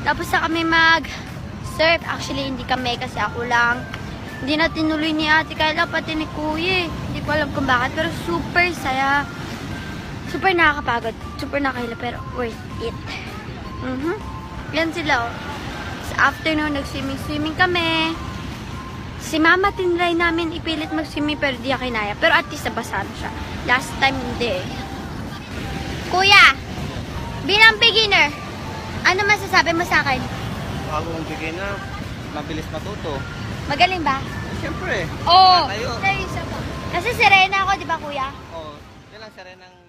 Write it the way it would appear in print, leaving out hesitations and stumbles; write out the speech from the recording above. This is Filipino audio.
Tapos na kami mag-surf. Actually, hindi kami kasi ako lang. Hindi na tinuloy ni Ate Kayla, pati ni Kuya. Hindi ko alam kung bakit, pero super saya. Super nakakapagod. Super nakahila, pero worth it. Yan sila, oh. Sa afternoon, nag-swimming kami. Si Mama tinry namin ipilit mag-swimming, pero di ako kinaya. Pero at least nabasahan siya. Last time, hindi. Kuya, bilang beginner, ano masasabi mo sa akin? Bago mong beginner, mabilis matuto. Magaling ba? Siyempre. Oo. Tayo. Kasi serena ako, di ba, Kuya? Oo. Yan lang, Serenang